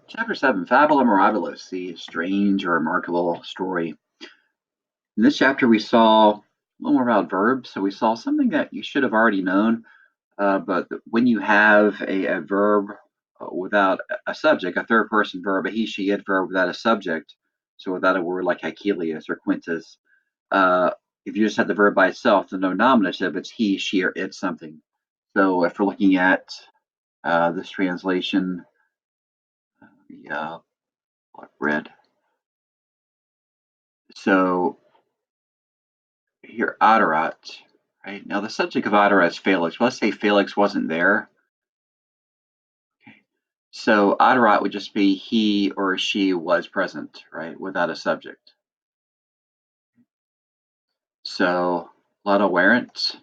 Chapter 7, Fabula Mirabilis, the strange or remarkable story. In this chapter, we saw a little more about verbs. So we saw something that you should have already known, but when you have a verb without a subject, a third person verb, a he, she, it verb without a subject, so without a word like Achilles or Quintus, uh, if you just have the verb by itself, the no nominative, it's he, she, or it something. So if we're looking at this translation, the red. So here, Adorat, right? Now the subject of Adorat is Felix. Well, let's say Felix wasn't there. Okay. So Adorat would just be he or she was present, right? Without a subject. So Lada weren't.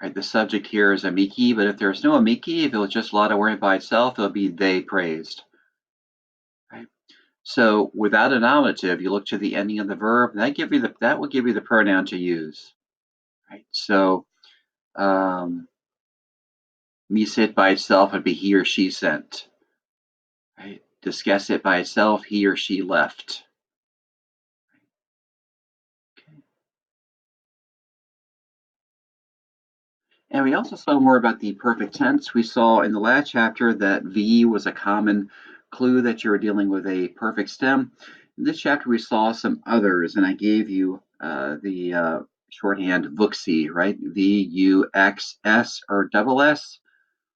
Right, the subject here is amici, but if there's no amici, if it was just Lada weren't by itself, it'll be they praised. Right. So without a nominative, you look to the ending of the verb, and that will give you the pronoun to use. Right. So me sit by itself would be he or she sent. Right? Discuss it by itself, he or she left. Okay. And we also saw more about the perfect tense. We saw in the last chapter that V was a common clue that you were dealing with a perfect stem. In this chapter, we saw some others, and I gave you the shorthand VUXI, right? VUXS or double S.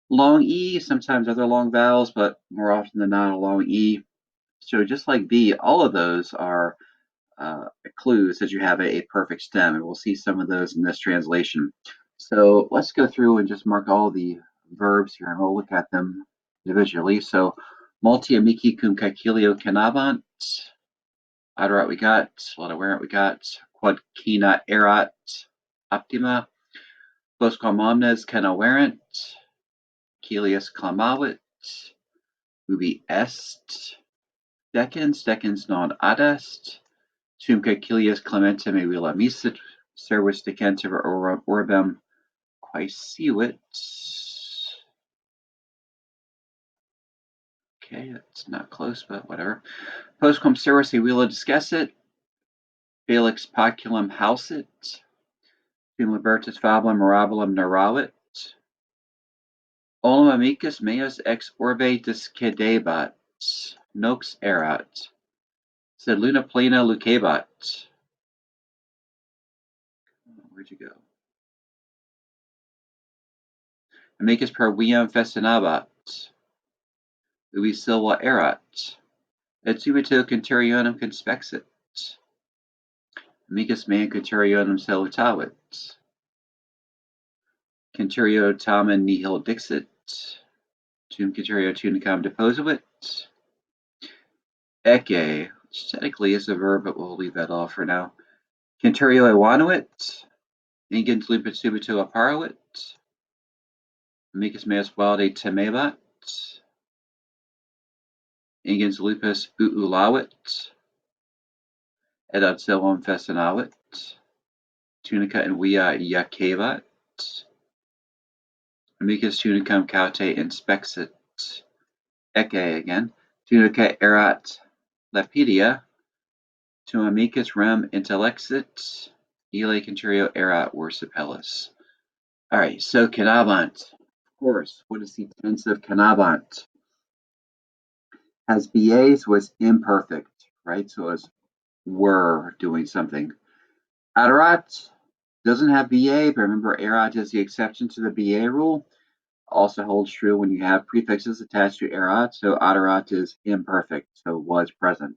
Long E, sometimes other long vowels, but more often than not, a long E. So just like V, all of those are clues that you have a perfect stem, and we'll see some of those in this translation. So let's go through and just mark all the verbs here, and we'll look at them individually. So multi amici cum caecilio canabant. Adorat we got, laudaveret we got, quodquina erat optima, quosquam omnes canaverent, Caelius clamavit, ubi est, decens non adest, tum caecilius clementem evila misit, servus decenter orbem quaesiuit. Okay, that's not close, but whatever. Postquam servus evila discessit, Felix Poculum hausit, cum libertas fabulum mirabilim narravit, olim amicus meus ex orbe discedebat, nox erat, sed luna plena lucebat. Where'd you go? Amicus per viam festinabat, ubi silva erat, et subito conterionum conspexit. Amicus mea conterionum salutavit. Conterio tamen nihil dixit. Tum conterio tunicam deposivit. Ecce, which technically is a verb, but we'll leave that off for now. Conterio evanuit. Ingens limpet subito apparuit. Amicus meus valde temebat. Ingens lupus uulawit. Et ad silvam festinavit. Tunica in via iacebat. Amicus tunicam caute inspexit. Ecce again. Tunica erat lepidia. Tum amicus rem intellexit. Ille conterio erat versipellis. All right, so canabant. Of course, what is the tense of canabant? Has BAs was imperfect, right? So as were doing something. Adorat doesn't have BA, but remember erat is the exception to the BA rule. Also holds true when you have prefixes attached to erat, so adorat is imperfect, so was present.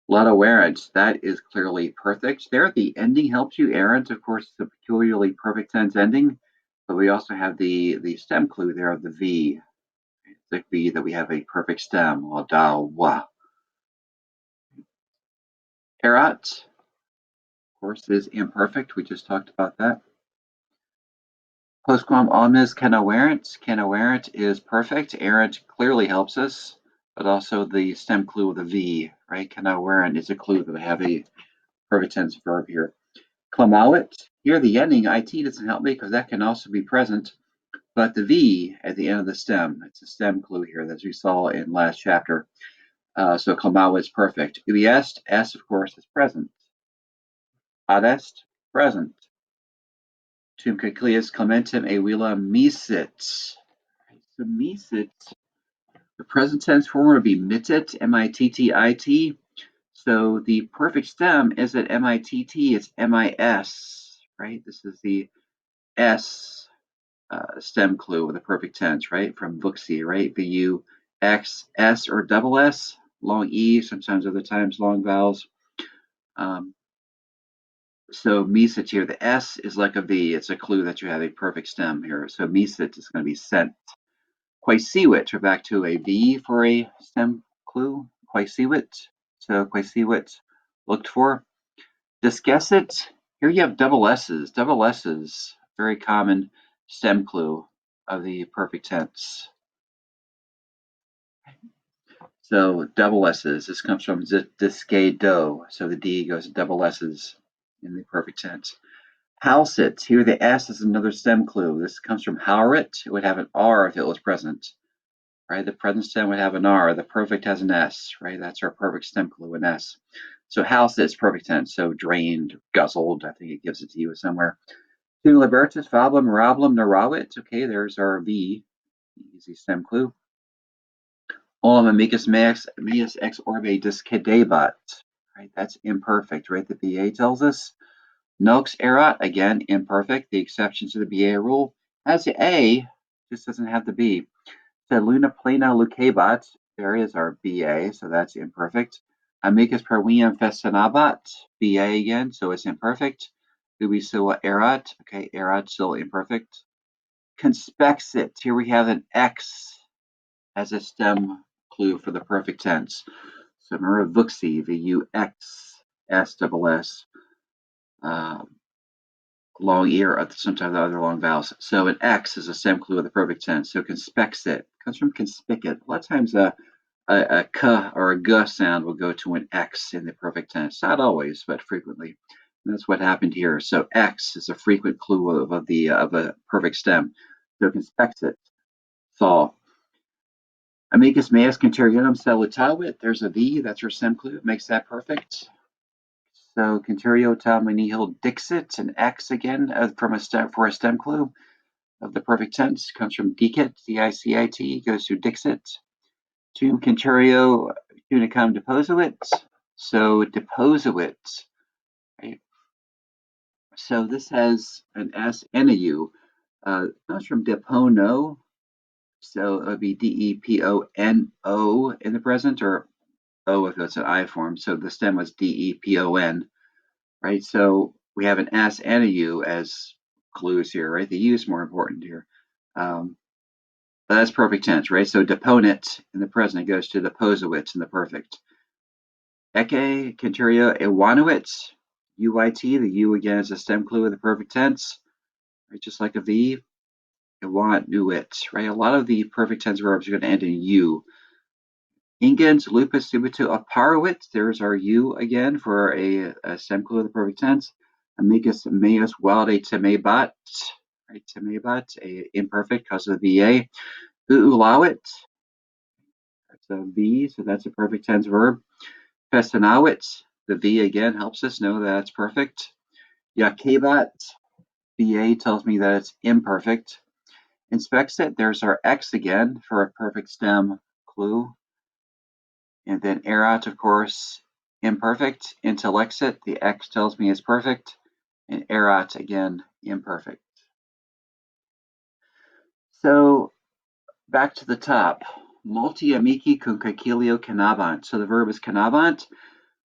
Laudaveret, that is clearly perfect. There, the ending helps you. Errant, of course, is a peculiarly perfect tense ending, but we also have the stem clue there of the V. The V that we have a perfect stem, laudawa. Erat, of course, is imperfect. We just talked about that. Postquam omnes canaverent. Canaverent is perfect. Errant clearly helps us, but also the stem clue of the V, right? Canaverent is a clue that we have a perfect tense verb here. Clamavit, here the ending it doesn't help me because that can also be present. but the V at the end of the stem, it's a stem clue here that we saw in last chapter. So calmao is perfect. Ubi est, S of course is present. Ad est, present. Tum caclius clementem evila misit. So misit, the present tense form would be mittit, M-I-T-T-I-T. So the perfect stem isn't M-I-T-T, it's M-I-S, right? This is the S stem clue with the perfect tense, right? From Vuxi, right? V-U-X, S or double S, long E, sometimes other times long vowels. So misit here, the S is like a V. It's a clue that you have a perfect stem here. So misit is going to be sent. Quaesiwit, we're back to a V for a stem clue. Quaesiwit. So quaesiwit, looked for. Disgessit, here you have double S's. Double S's, very common stem clue of the perfect tense. So double S's, this comes from disque-do. So the D goes to double S's in the perfect tense. Halsit, here the S is another stem clue. This comes from haurit. It would have an R if it was present, right? The present stem would have an R. The perfect has an S, right? That's our perfect stem clue, an S. So halsit is perfect tense. So drained, guzzled. I think it gives it to you somewhere. Tum libertus, fabula, mirabilis, nerawit. Okay, there's our V, easy stem clue. Olim amicus meus ex orbe discedebat. Right, that's imperfect, right? The BA tells us. Nox erat, again, imperfect. The exception to the BA rule has the A, just doesn't have the B. So luna plena lucebat, there is our BA, so that's imperfect. Amicus pervium festinabat, BA again, so it's imperfect. Ubi sua erat, okay, erat, still imperfect. Conspexit, here we have an X as a stem clue for the perfect tense. So remember Vuxi, V-U-X, S-double-S. Long E or sometimes other long vowels. So an X is a stem clue of the perfect tense. So conspexit comes from conspicit. A lot of times a k or a g sound will go to an X in the perfect tense. Not always, but frequently. And that's what happened here. So X is a frequent clue of a perfect stem. So conspexit, saw. Amicus meus conterionum salutavit. There's a V. That's your stem clue. It makes that perfect. So conterio tam nihil dixit, an X again from a stem for a stem clue of the perfect tense comes from dicit, D-I-C-I-T, goes to dixit. Tum conterio tunicum deposuit. So deposuit, right? So this has an S and a U. Comes from depono, so it would be D-E-P-O-N-O in the present, or O if it's an I form. So the stem was D-E-P-O-N. Right? So we have an S and a U as clues here, right? The U is more important here. But that's perfect tense, right? So deponent in the present goes to the posowitz in the perfect. Eke, conteria, ewanuit, UIT, the U again is a stem clue of the perfect tense, right? Just like a V, ewanuit, right? A lot of the perfect tense verbs are going to end in U. Ingens, lupus, subito, aparowit, there's our U again for a stem clue of the perfect tense. Amicus meus valde temebat, right? Temebat, a imperfect because of the VA. Uulawit, that's a V, so that's a perfect tense verb. Festinawit, the V again helps us know that it's perfect. Yakebat, VA tells me that it's imperfect. Inspexit, there's our X again for a perfect stem clue. And then erat, of course, imperfect. Intellexit, the X tells me it's perfect. And erat, again, imperfect. So back to the top. Multi amici cum caecilio canabant. So the verb is canabant,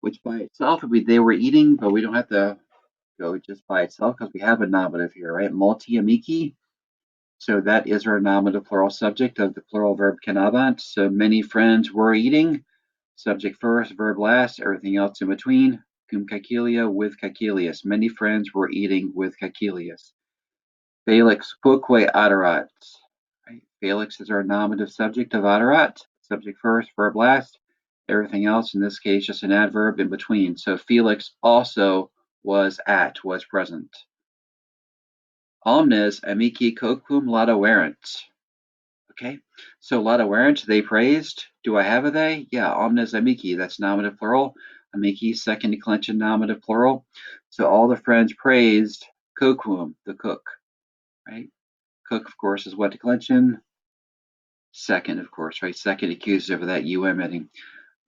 which by itself would be they were eating, but we don't have to go just by itself because we have a nominative here, right? Multi amici. So that is our nominative plural subject of the plural verb canabant. So many friends were eating. Subject first, verb last, everything else in between. Cum caecilia with caecilius. Many friends were eating with caecilius. Felix quoque adorat. Right? Felix is our nominative subject of adorat. Subject first, verb last. Everything else, in this case, just an adverb in between. So Felix also was present. Omnes amici quoquam laudaverent. Okay, so laudaverent, they praised. Do I have a they? Yeah, omnes amici, that's nominative plural. Amici, second declension nominative plural. So all the friends praised quoquam, the cook, right? Cook, of course, is what declension? Second, of course, right? Second accusative of that um ending.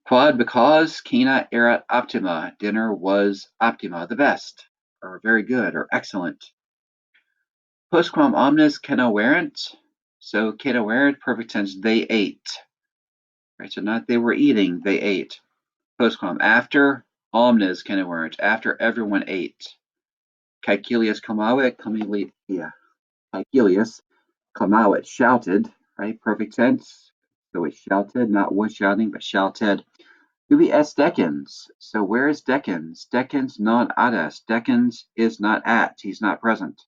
Quod, because cena erat optima, dinner was optima, the best, or very good, or excellent. Postquam omnes cenoverent, so cenoverent, perfect tense, they ate. Right, so not they were eating, they ate. Postquam, after omnes cenoverent, after everyone ate. Caecilius comavit, Caecilius comavit, shouted, right, perfect tense. So it shouted, not was shouting, but shouted. Ubi est decans. So where is decans? Decans non ad est. Decans is not at. He's not present.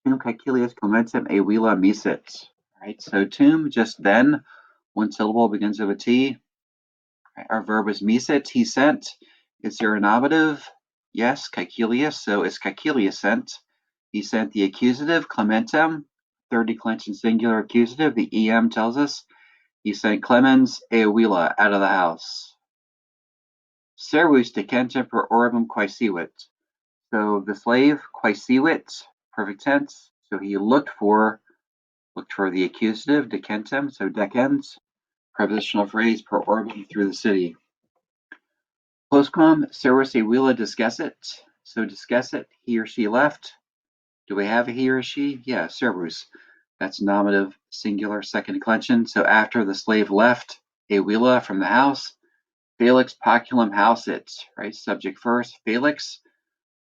Tum caecilius commentem e vila misit. Right. So tum just then, one syllable begins with a T. Right? Our verb is misit. He sent. Is there a nominative? Yes, caecilius. So is caecilius sent? He sent the accusative clementem, third declension singular accusative. The em tells us he sent Clemens Eowila out of the house. Servus decentem per orbem quaesivit. So the slave quaesivit, perfect tense. So he looked for the accusative decentem. So decens, prepositional phrase per orbem through the city. Postquam servus Eowila disgessit. So disgessit, he or she left. Do we have a he or she? Yeah, servus. That's nominative singular second declension. So after the slave left Eowila from the house, Felix Poculum hausit, right? Subject first, Felix,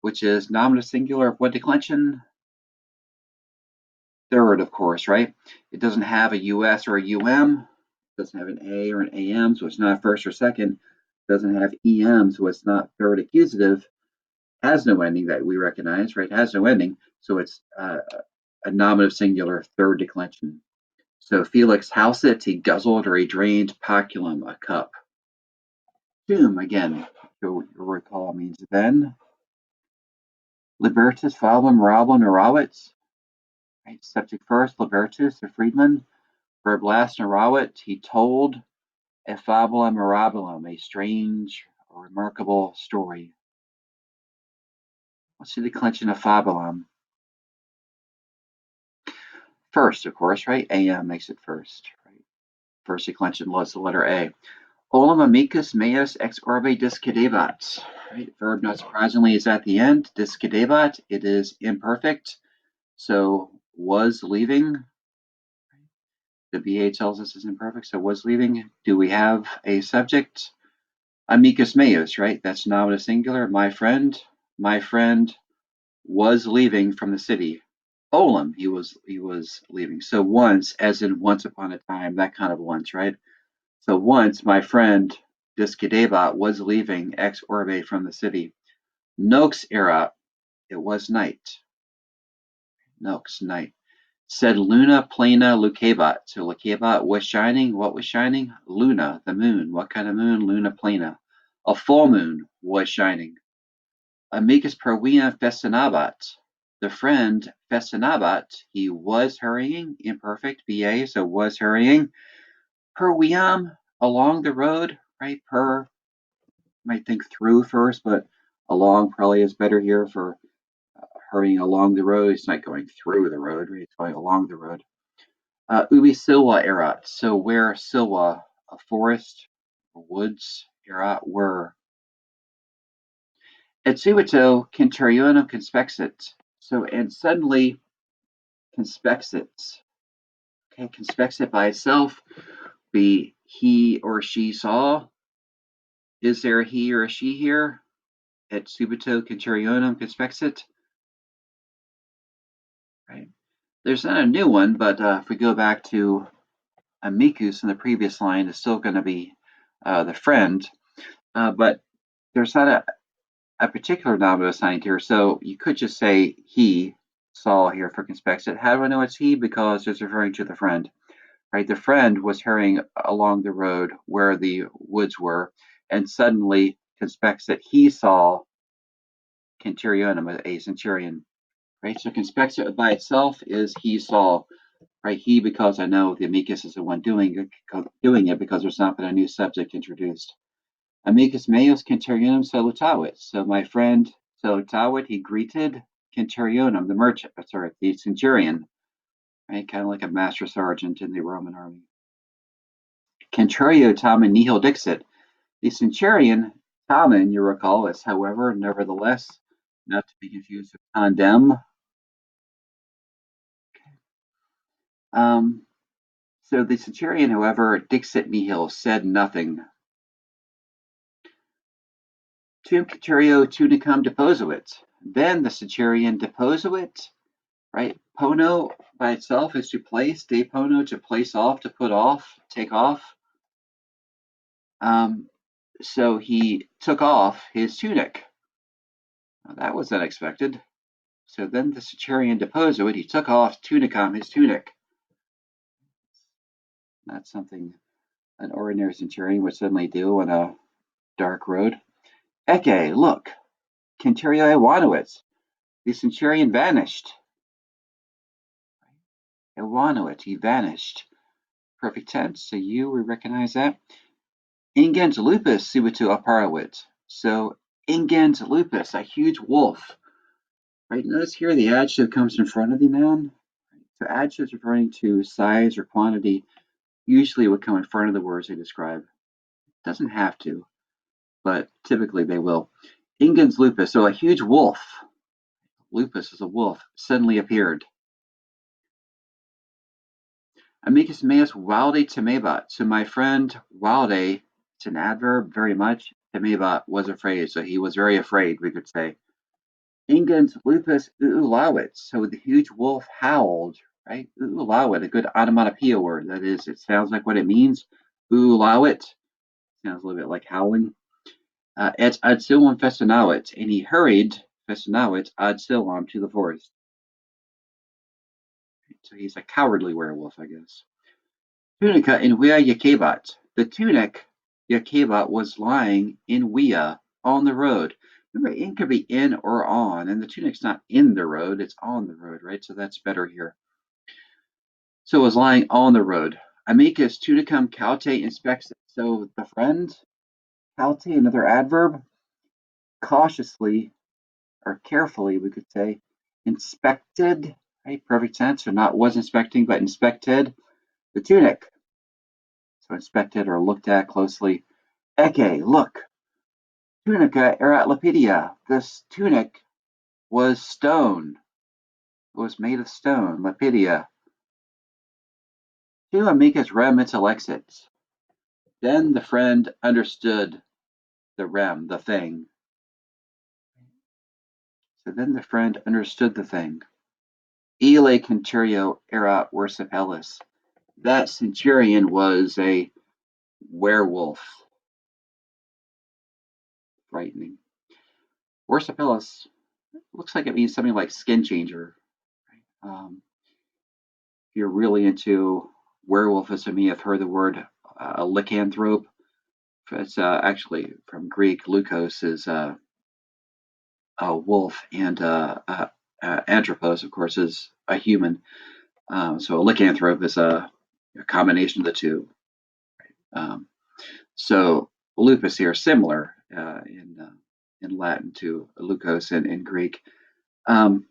which is nominative singular of what declension? Third, of course, right? It doesn't have a US or a UM. It doesn't have an A or an AM, so it's not first or second. It doesn't have EM, so it's not third accusative. Has no ending that we recognize, right? Has no ending, so it's a nominative singular third declension. So Felix hausit, he guzzled or he drained poculum, a cup. Tum, again, you'll recall means then. Libertus fabula mirabilis neravit. Right? Subject first, Libertus, the freedman. Verb last, neravit, he told a fabula mirabilum, a strange or remarkable story. What's the declension of fabulum? First, of course, right? AM makes it first, right? First declension was the letter A. Olim amicus meus ex orbe discadebat. Right? Verb, not surprisingly, is at the end. Discadebat, it is imperfect. So was leaving. The BA tells us is imperfect, so was leaving. Do we have a subject? Amicus meus, right? That's nominative singular. My friend was leaving from the city. Olim, he was leaving. So once, as in once upon a time, that kind of once, right? So once my friend Discadebat was leaving ex orbe from the city. Nox era, it was night. Nox, night. Said Luna plena lucebat. So lucebat was shining. What was shining? Luna, the moon. What kind of moon? Luna plena. A full moon was shining. Amicus pervia festinabat. The friend festinabat, he was hurrying, imperfect, BA, so was hurrying. Perviam, along the road, right? Per, might think through first, but along probably is better here for hurrying along the road. It's not going through the road, right? It's going along the road. Ubi silva erat, so where silva, a forest, woods, erat, were. Et subito centurionum conspexit. So, and suddenly conspexit. Okay, conspexit by itself, be he or she saw. Is there a he or a she here? Et subito centurionum conspexit. Right. There's not a new one, but if we go back to amicus in the previous line, it's still going to be the friend. But there's not a particular nominative assigned here, so you could just say he saw here for conspexit. How do I know it's he? Because it's referring to the friend, right? The friend was hurrying along the road where the woods were, and suddenly conspexit, he saw centurionum, a centurion. right? So conspectio by itself is he saw, right? He, because I know the amicus is the one doing it because there's not been a new subject introduced. Amicus meus centurionum salutavit. So my friend salutavit, he greeted centurionum, the merchant, sorry, the centurion, right? Kind of like a master sergeant in the Roman army. Centurio tamen nihil dixit. The centurion, tamen, you recall, is however, nevertheless, not to be confused with condemn. Um, so the centurion, however, dixit nihil, said nothing. Tum centurio tunicum deposuit. Then the centurion deposuit, right? Pono by itself is to place, depono to place off, to put off, take off. So he took off his tunic. Well, that was unexpected. So then the centurion deposuit, he took off tunicum, his tunic. That's something an ordinary centurion would suddenly do on a dark road. Ecce, look, centurio Iwanowitz. The centurion vanished. Iwanowitz, he vanished. Perfect tense, so we recognize that. Ingens lupus subitu apparavit. So ingens lupus, a huge wolf. Right, notice here the adjective comes in front of the noun. So adjectives referring to size or quantity usually would come in front of the words they describe. It doesn't have to, but typically they will. Ingens lupus, so a huge wolf, lupus is a wolf, suddenly appeared. Amicus meus valde temebat. So my friend valde, it's an adverb, very much. Temebat was afraid, so he was very afraid, we could say. Ingens lupus uulawit. So the huge wolf howled, right? Uulawit, a good onomatopoeia word. That is, it sounds like what it means. Uulawit sounds a little bit like howling. Et ad silvam festinavit, and he hurried festinavit ad silvam to the forest. So he's a cowardly werewolf, I guess. Tunica in via Yakebat. The tunic Yakebat was lying in via on the road. Remember, in could be in or on, and the tunic's not in the road, it's on the road, right? So that's better here. So it was lying on the road. Amicus tunicum caute inspects it. So the friend, caute, another adverb, cautiously or carefully, we could say, inspected, right? Perfect tense, so not was inspecting, but inspected the tunic. So inspected or looked at closely. Ecce, look, tunica erat lapidia. This tunic was stone. It was made of stone, lapidia. Tu amicus rem intellexit. Then the friend understood the rem, the thing. So then the friend understood the thing. Ile centurio erat versipellis. That centurion was a werewolf. Frightening. Versipellis looks like it means something like skin changer. If you're really into werewolfism, you've heard the word a lycanthrope. It's actually from Greek. Lukos is a wolf, and anthropos, of course, is a human. So a lycanthrope is a combination of the two. Um, so lupus here, similar in Latin to lukos in Greek. And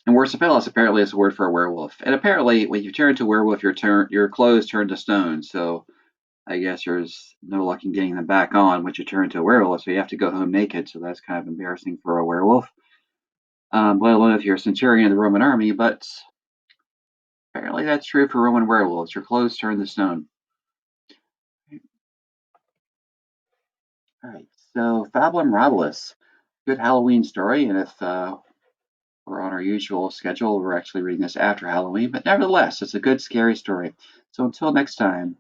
Versipellis apparently is a word for a werewolf. And apparently, when you turn to a werewolf, your clothes turn to stone. So I guess there's no luck in getting them back on once you turn into a werewolf. So you have to go home naked. So that's kind of embarrassing for a werewolf. Let alone if you're a centurion of the Roman army. But apparently, that's true for Roman werewolves. Your clothes turn to stone. All right. So fabula mirabilis, good Halloween story. And if we're on our usual schedule, we're actually reading this after Halloween. But nevertheless, it's a good scary story. So until next time.